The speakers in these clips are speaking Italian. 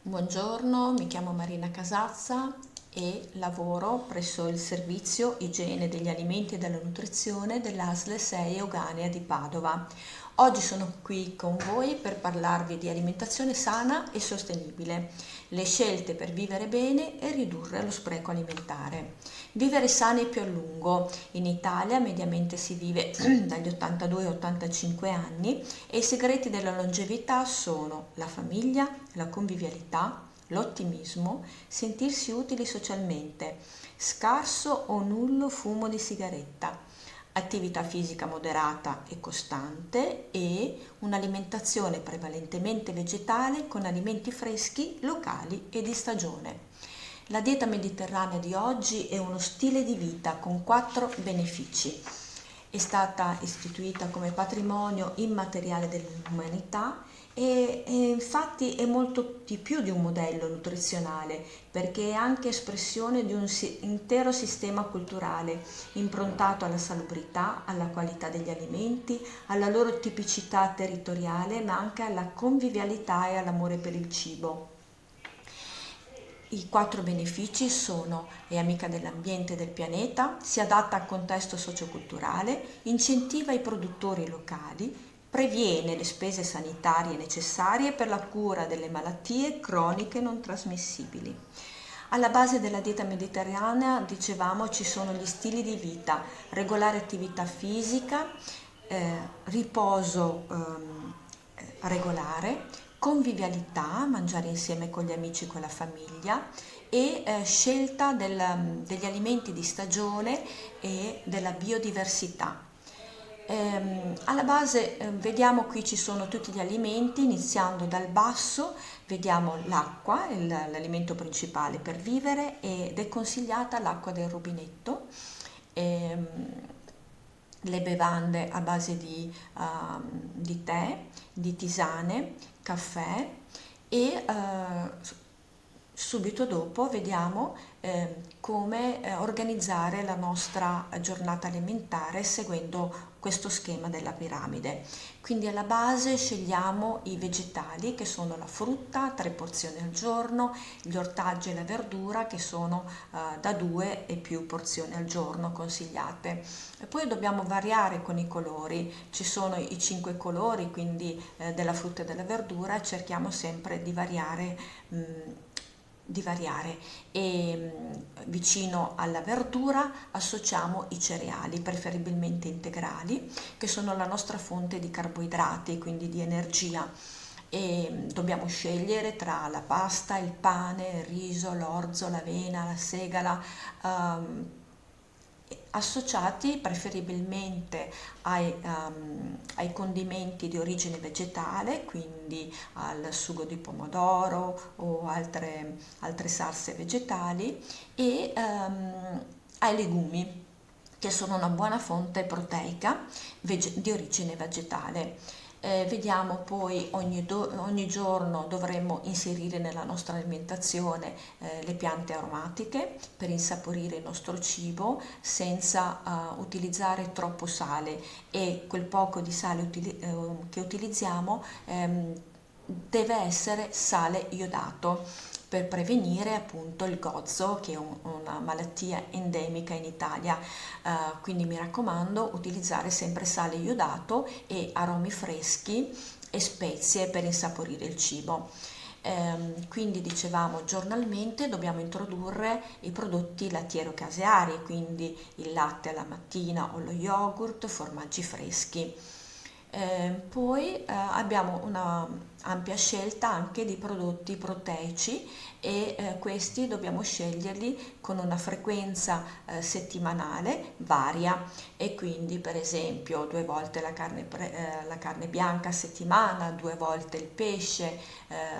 Buongiorno, mi chiamo Marina Casazza e lavoro presso il servizio Igiene degli alimenti e della nutrizione dell'ASL 6 Euganea di Padova. Oggi sono qui con voi per parlarvi di alimentazione sana e sostenibile, le scelte per vivere bene e ridurre lo spreco alimentare. Vivere sani più a lungo. In Italia mediamente si vive dagli 82 ai 85 anni e i segreti della longevità sono la famiglia, la convivialità, l'ottimismo, sentirsi utili socialmente, scarso o nullo fumo di sigaretta, attività fisica moderata e costante e un'alimentazione prevalentemente vegetale con alimenti freschi, locali e di stagione. La dieta mediterranea di oggi è uno stile di vita con 4 benefici. È stata istituita come patrimonio immateriale dell'umanità e infatti è molto di più di un modello nutrizionale, perché è anche espressione di un intero sistema culturale improntato alla salubrità, alla qualità degli alimenti, alla loro tipicità territoriale, ma anche alla convivialità e all'amore per il cibo. I 4 benefici sono: è amica dell'ambiente e del pianeta, si adatta al contesto socioculturale, incentiva i produttori locali, previene le spese sanitarie necessarie per la cura delle malattie croniche non trasmissibili. Alla base della dieta mediterranea, dicevamo, ci sono gli stili di vita, regolare attività fisica, riposo regolare, convivialità, mangiare insieme con gli amici e con la famiglia e scelta degli alimenti di stagione e della biodiversità. Alla base vediamo qui ci sono tutti gli alimenti, iniziando dal basso, vediamo l'acqua, l'alimento principale per vivere ed è consigliata l'acqua del rubinetto. Ehm, le bevande a base di tè, di tisane, caffè e subito dopo vediamo come organizzare la nostra giornata alimentare seguendo questo schema della piramide. Quindi alla base scegliamo i vegetali che sono la frutta, 3 porzioni al giorno, gli ortaggi e la verdura che sono da 2 e più porzioni al giorno consigliate. E poi dobbiamo variare con i colori, ci sono i 5 colori quindi della frutta e della verdura e cerchiamo sempre di variare. mh, di variare e vicino alla verdura associamo i cereali, preferibilmente integrali, che sono la nostra fonte di carboidrati, quindi di energia. E dobbiamo scegliere tra la pasta, il pane, il riso, l'orzo, l'avena, la segala, ehm, associati preferibilmente ai condimenti di origine vegetale, quindi al sugo di pomodoro o altre salse vegetali e ai legumi che sono una buona fonte proteica di origine vegetale. Vediamo poi ogni giorno dovremmo inserire nella nostra alimentazione le piante aromatiche per insaporire il nostro cibo senza utilizzare troppo sale e quel poco di sale che utilizziamo deve essere sale iodato per prevenire appunto il gozzo che è una malattia endemica in Italia. Quindi mi raccomando utilizzare sempre sale iodato e aromi freschi e spezie per insaporire il cibo. Quindi dicevamo giornalmente dobbiamo introdurre i prodotti lattiero-caseari, quindi il latte alla mattina o lo yogurt, formaggi freschi. Poi abbiamo una ampia scelta anche di prodotti proteici e questi dobbiamo sceglierli con una frequenza settimanale varia e quindi per esempio 2 volte la carne bianca a settimana, 2 volte il pesce,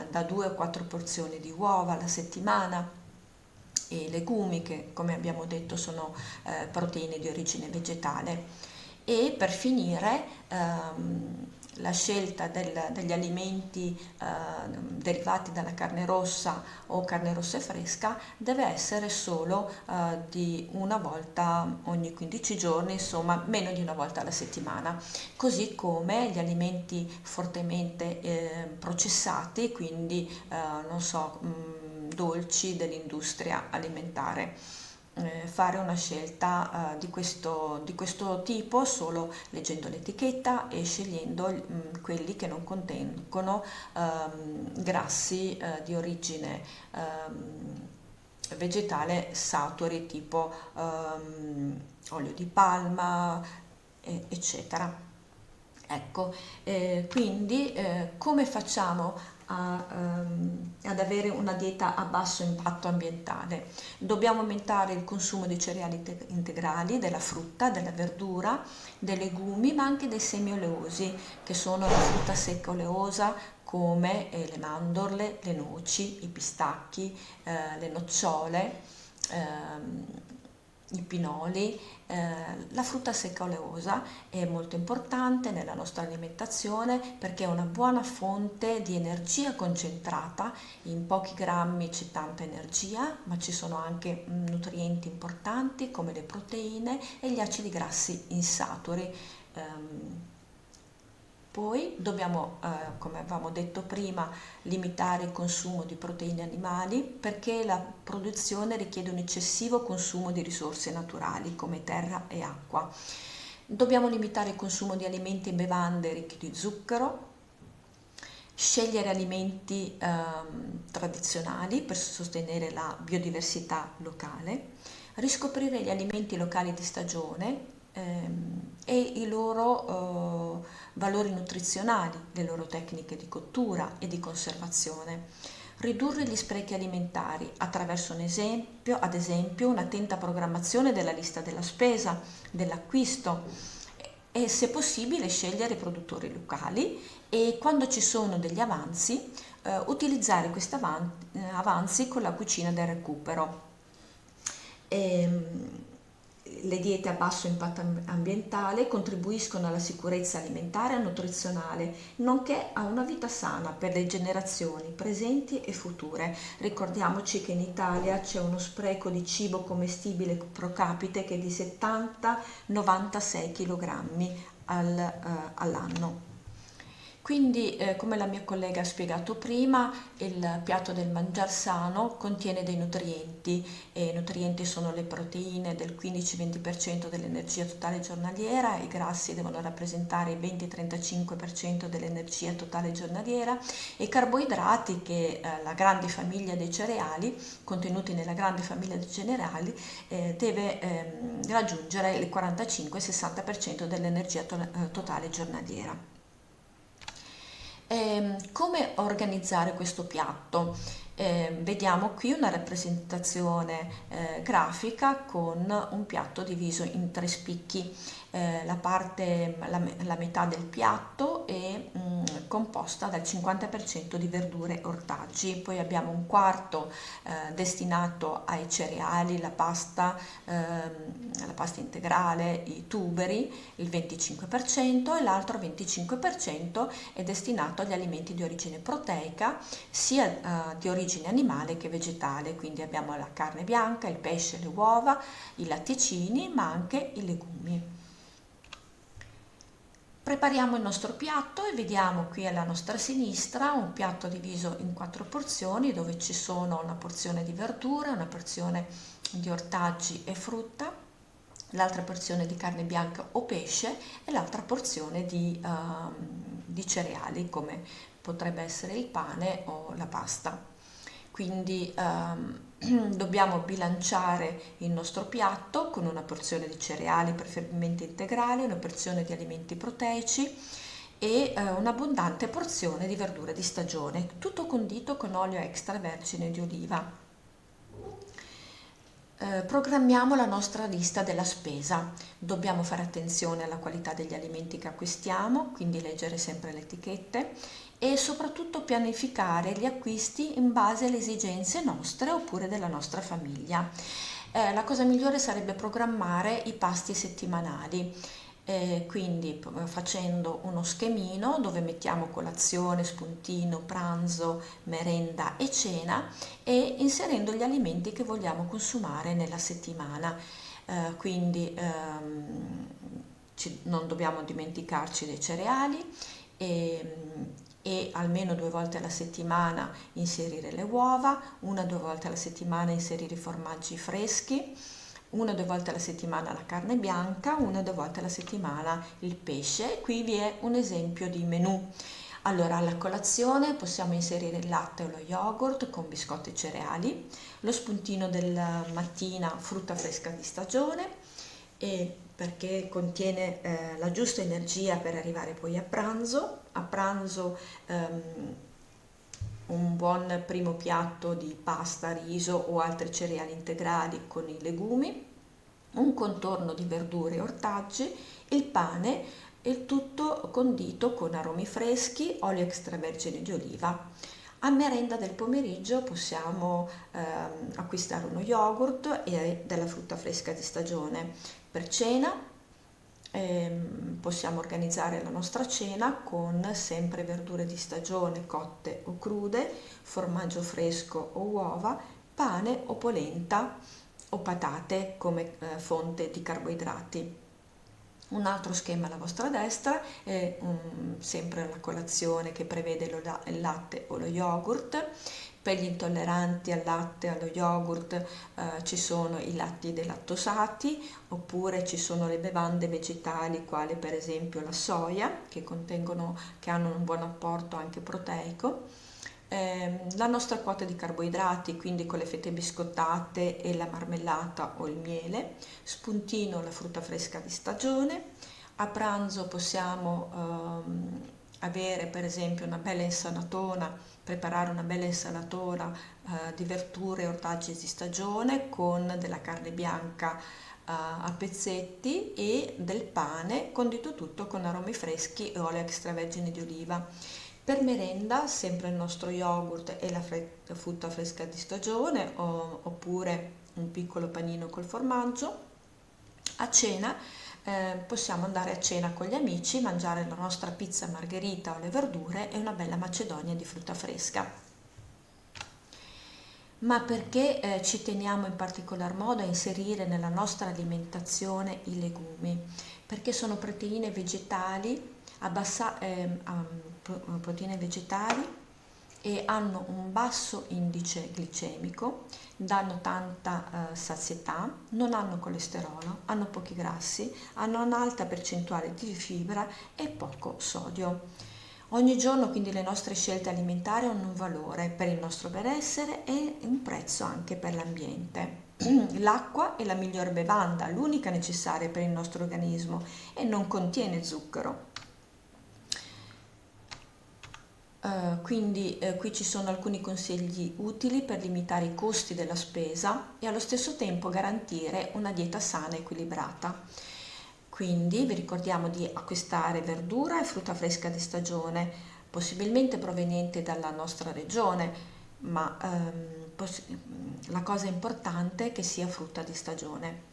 da 2 a 4 porzioni di uova alla settimana e legumi che come abbiamo detto sono proteine di origine vegetale. E per finire la scelta degli alimenti derivati dalla carne rossa o carne rossa e fresca deve essere solo di una volta ogni 15 giorni, insomma meno di una volta alla settimana, così come gli alimenti fortemente processati, quindi non so, dolci dell'industria alimentare. Fare una scelta di questo tipo solo leggendo l'etichetta e scegliendo quelli che non contengono grassi di origine vegetale saturi, tipo olio di palma, eccetera. Ecco, quindi come facciamo ad avere una dieta a basso impatto ambientale? Dobbiamo aumentare il consumo di cereali integrali, della frutta, della verdura, dei legumi, ma anche dei semi oleosi, che sono la frutta secca oleosa come le mandorle, le noci, i pistacchi, le nocciole, i pinoli. La frutta secca oleosa è molto importante nella nostra alimentazione perché è una buona fonte di energia concentrata, in pochi grammi c'è tanta energia, ma ci sono anche nutrienti importanti come le proteine e gli acidi grassi insaturi. Poi dobbiamo, come avevamo detto prima, limitare il consumo di proteine animali perché la produzione richiede un eccessivo consumo di risorse naturali come terra e acqua. Dobbiamo limitare il consumo di alimenti e bevande ricchi di zucchero, scegliere alimenti tradizionali per sostenere la biodiversità locale, riscoprire gli alimenti locali di stagione e i loro valori nutrizionali, le loro tecniche di cottura e di conservazione. Ridurre gli sprechi alimentari attraverso ad esempio, un'attenta programmazione della lista della spesa, dell'acquisto e se possibile scegliere produttori locali e quando ci sono degli avanzi utilizzare questi avanzi con la cucina del recupero. Le diete a basso impatto ambientale contribuiscono alla sicurezza alimentare e nutrizionale, nonché a una vita sana per le generazioni presenti e future. Ricordiamoci che in Italia c'è uno spreco di cibo commestibile pro capite che è di 70-96 kg all'anno. Quindi, come la mia collega ha spiegato prima, il piatto del mangiar sano contiene dei nutrienti e i nutrienti sono le proteine del 15-20% dell'energia totale giornaliera, i grassi devono rappresentare il 20-35% dell'energia totale giornaliera e i carboidrati che la grande famiglia dei cereali, contenuti nella grande famiglia dei cereali, deve raggiungere il 45-60% dell'energia totale giornaliera. Come organizzare questo piatto? Vediamo qui una rappresentazione grafica con un piatto diviso in tre spicchi. La metà del piatto è composta dal 50% di verdure e ortaggi, poi abbiamo un quarto destinato ai cereali, la pasta integrale, i tuberi, il 25% e l'altro 25% è destinato agli alimenti di origine proteica, sia di origine animale che vegetale, quindi abbiamo la carne bianca, il pesce, le uova, i latticini, ma anche i legumi. Prepariamo il nostro piatto e vediamo qui alla nostra sinistra un piatto diviso in 4 porzioni dove ci sono una porzione di verdura, una porzione di ortaggi e frutta, l'altra porzione di carne bianca o pesce e l'altra porzione di cereali come potrebbe essere il pane o la pasta. Quindi dobbiamo bilanciare il nostro piatto con una porzione di cereali preferibilmente integrali, una porzione di alimenti proteici e un'abbondante porzione di verdure di stagione, tutto condito con olio extravergine di oliva. Programmiamo la nostra lista della spesa. Dobbiamo fare attenzione alla qualità degli alimenti che acquistiamo, quindi leggere sempre le etichette e soprattutto pianificare gli acquisti in base alle esigenze nostre oppure della nostra famiglia. La cosa migliore sarebbe programmare i pasti settimanali. quindi facendo uno schemino dove mettiamo colazione, spuntino, pranzo, merenda e cena, e inserendo gli alimenti che vogliamo consumare nella settimana. Quindi non dobbiamo dimenticarci dei cereali, e almeno 2 volte alla settimana inserire le uova, 1 o 2 volte alla settimana inserire i formaggi freschi, 1 o 2 volte alla settimana la carne bianca, 1 o 2 volte alla settimana il pesce. Qui vi è un esempio di menù. Allora, alla colazione possiamo inserire il latte o lo yogurt con biscotti e cereali, lo spuntino della mattina frutta fresca di stagione, perché contiene la giusta energia per arrivare poi a pranzo. A pranzo un buon primo piatto di pasta, riso o altri cereali integrali con i legumi, un contorno di verdure e ortaggi, il pane, e il tutto condito con aromi freschi, olio extravergine di oliva. A merenda del pomeriggio possiamo acquistare uno yogurt e della frutta fresca di stagione. Per cena possiamo organizzare la nostra cena con sempre verdure di stagione cotte o crude, formaggio fresco o uova, pane o polenta o patate come fonte di carboidrati. Un altro schema alla vostra destra è sempre la colazione che prevede il latte o lo yogurt. Per gli intolleranti al latte e allo yogurt ci sono i latti delattosati, oppure ci sono le bevande vegetali quali per esempio la soia che hanno un buon apporto anche proteico. La nostra quota di carboidrati, quindi con le fette biscottate e la marmellata o il miele, spuntino la frutta fresca di stagione. A pranzo possiamo avere per esempio una bella insalatona, preparare una bella insalatona di verdure e ortaggi di stagione con della carne bianca a pezzetti e del pane, condito tutto con aromi freschi e olio extravergine di oliva. Per merenda sempre il nostro yogurt e la frutta fresca di stagione, oppure un piccolo panino col formaggio. A cena possiamo andare a cena con gli amici, mangiare la nostra pizza margherita o le verdure e una bella macedonia di frutta fresca. Ma perché ci teniamo in particolar modo a inserire nella nostra alimentazione i legumi? Perché sono proteine vegetali, proteine vegetali, e hanno un basso indice glicemico, danno tanta sazietà, non hanno colesterolo, hanno pochi grassi, hanno un'alta percentuale di fibra e poco sodio. Ogni giorno quindi le nostre scelte alimentari hanno un valore per il nostro benessere e un prezzo anche per l'ambiente. L'acqua è la migliore bevanda, l'unica necessaria per il nostro organismo, e non contiene zucchero. Quindi qui ci sono alcuni consigli utili per limitare i costi della spesa e allo stesso tempo garantire una dieta sana e equilibrata. Quindi vi ricordiamo di acquistare verdura e frutta fresca di stagione, possibilmente proveniente dalla nostra regione, ma la cosa importante è che sia frutta di stagione.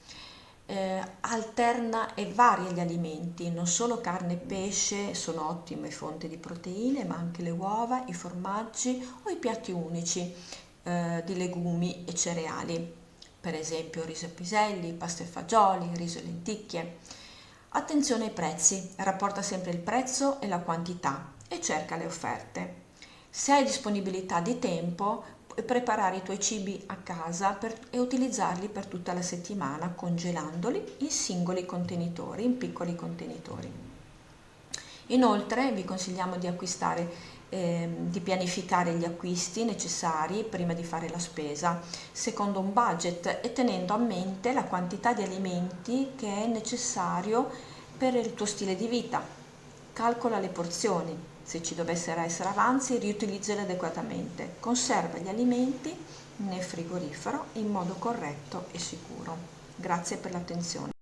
Alterna e varia gli alimenti, non solo carne e pesce sono ottime fonti di proteine, ma anche le uova, i formaggi o i piatti unici di legumi e cereali, per esempio riso e piselli, pasta e fagioli, riso e lenticchie. Attenzione ai prezzi, rapporta sempre il prezzo e la quantità e cerca le offerte. Se hai disponibilità di tempo, puoi preparare i tuoi cibi a casa e utilizzarli per tutta la settimana, congelandoli in singoli contenitori, in piccoli contenitori. Inoltre vi consigliamo di pianificare gli acquisti necessari prima di fare la spesa, secondo un budget e tenendo a mente la quantità di alimenti che è necessario per il tuo stile di vita. Calcola le porzioni, se ci dovessero essere avanzi riutilizzali adeguatamente, conserva gli alimenti nel frigorifero in modo corretto e sicuro. Grazie per l'attenzione.